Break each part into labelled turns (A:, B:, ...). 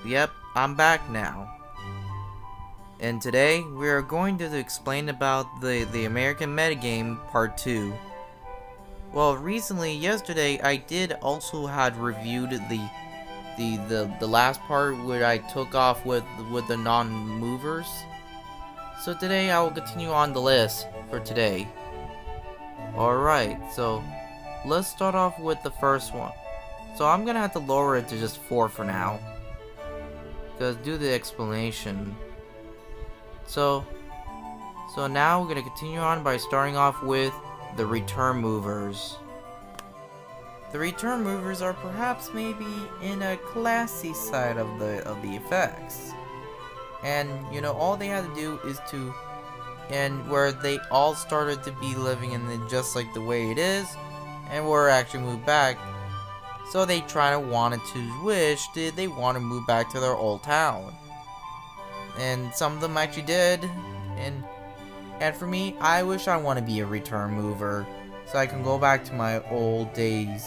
A: Yep, I'm back now. And today, we are going to explain about the American MetaGame Part 2. Well, recently, yesterday, I did also had reviewed the last part where I took off with the non-movers. So today, I will continue on the list for today. Alright, so let's start off with the first one. So I'm gonna have to lower it to just 4 for now, because do the explanation. So now we're gonna continue on by starting off with the return movers. The return movers are perhaps maybe in a classy side of the effects, and you know, all they had to do is to, and where they all started to be living in it just like the way it is, and were actually moved back. So they wanted to want to move back to their old town. And some of them actually did. And for me, I wish I want to be a return mover, so I can go back to my old days.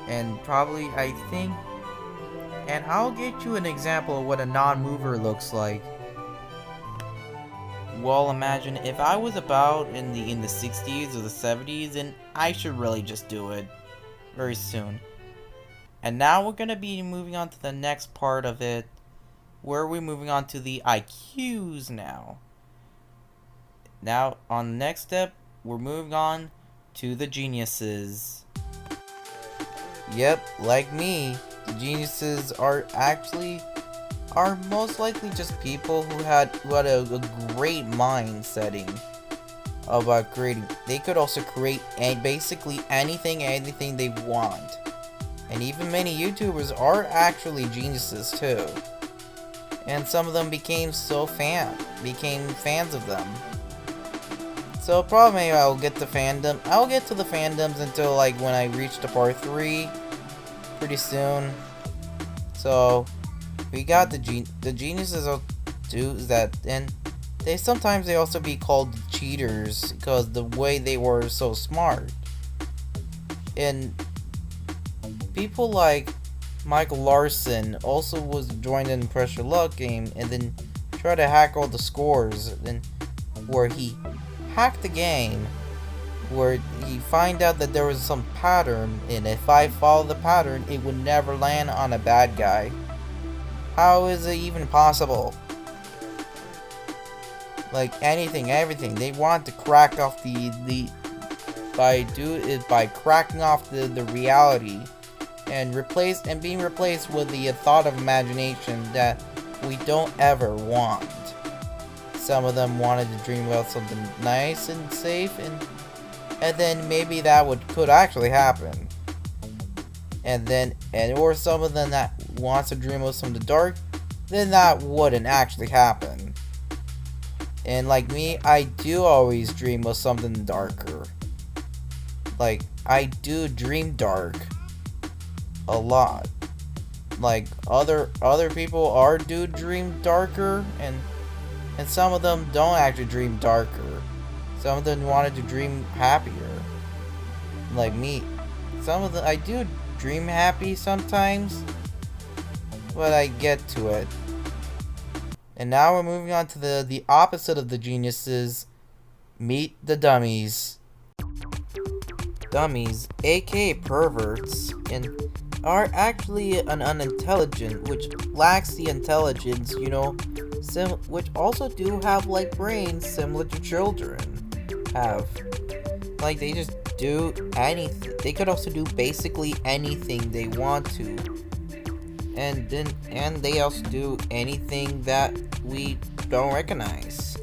A: And probably, I think, and I'll get you an example of what a non-mover looks like. Well, imagine if I was about in the 60s or the 70s, and I should really just do it very soon. And now we're gonna be moving on to the next part of it, where we're moving on to the IQs now. Now, on the next step, we're moving on to the geniuses. Yep, like me, the geniuses are most likely just people who had a great mind setting about creating. They could also create basically anything they want. And even many YouTubers are actually geniuses too. And some of them became fans of them. So probably I'll get to the fandoms until like when I reach the part 3 pretty soon. So we got the geniuses and they also be called cheaters because the way they were so smart. And people like Michael Larson also was joined in Pressure Luck game and then tried to hack all the scores, and where he hacked the game where he find out that there was some pattern, and if I follow the pattern it would never land on a bad guy. How is it even possible? Like everything they want to crack off by cracking off the reality and being replaced with the thought of imagination that we don't ever want. Some of them wanted to dream about something nice and safe, and then maybe that could actually happen. Or some of them that wants to dream of something dark, then that wouldn't actually happen. And like me, I do always dream of something darker. Like, I do dream dark a lot. Like, other people do dream darker, and some of them don't actually dream darker. Some of them wanted to dream happier. Like me. Some of them, I do dream happy sometimes, but I get to it. And now we're moving on to the opposite of the geniuses. Meet the dummies. Dummies, aka perverts, are actually an unintelligent, which lacks the intelligence, you know, which also do have like brains similar to children have. Like, they just do anything. They could also do basically anything they want to. And they also do anything that we don't recognize.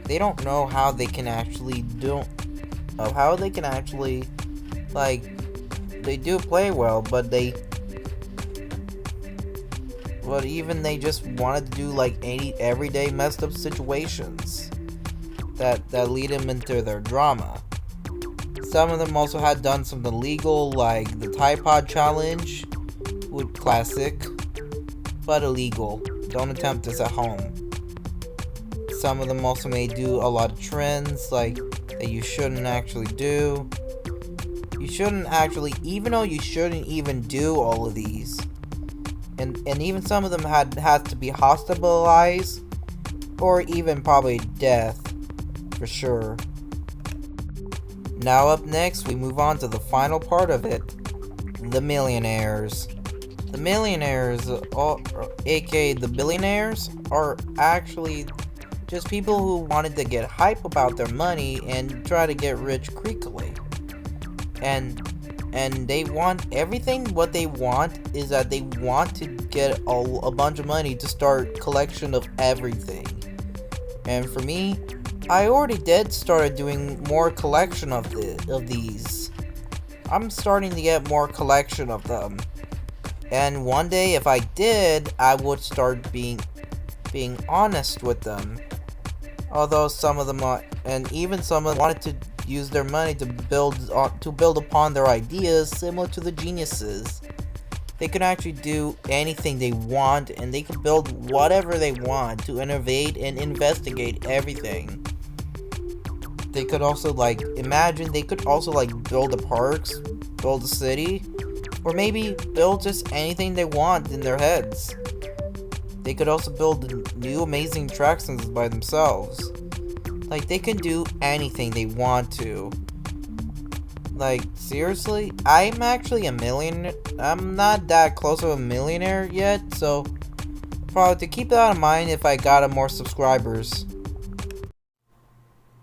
A: They don't know how they can actually like, they do play well, but they just wanted to do like any everyday messed up situations that lead them into their drama. Some of them also had done something illegal, like the Tide Pod challenge, with classic, but illegal. Don't attempt this at home. Some of them also may do a lot of trends like that you shouldn't actually do. You shouldn't actually, even though you shouldn't even do all of these. and even some of them had to be hospitalized, or even probably death, for sure. Now up next, we move on to the final part of it, the millionaires. The millionaires, aka the billionaires, are actually just people who wanted to get hype about their money and try to get rich quickly. And they want everything. What they want is that they want to get a bunch of money to start collection of everything. And for me, I already started doing more collection of these. I'm starting to get more collection of them. And one day, if I did, I would start being honest with them. Although some of them are, and even some of them wanted to use their money to build upon their ideas, similar to the geniuses. They can actually do anything they want, and they can build whatever they want to innovate and investigate everything. They could also build the parks, build a city, or maybe build just anything they want in their heads. They could also build new amazing attractions by themselves. Like, they can do anything they want to. Like, seriously? I'm actually a millionaire. I'm not that close to a millionaire yet, so probably to keep that in mind if I got more subscribers.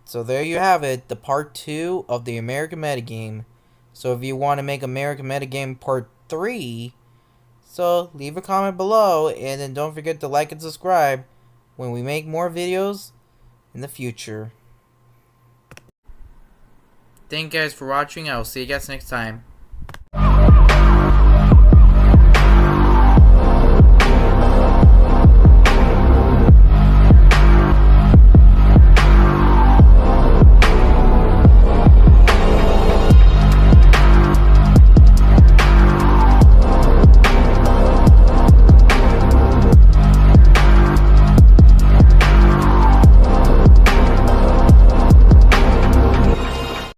A: So there you have it, the part 2 of the American MetaGame. So if you want to make American MetaGame part 3, so leave a comment below, and then don't forget to like and subscribe when we make more videos in the future. Thank you guys for watching. I will see you guys next time.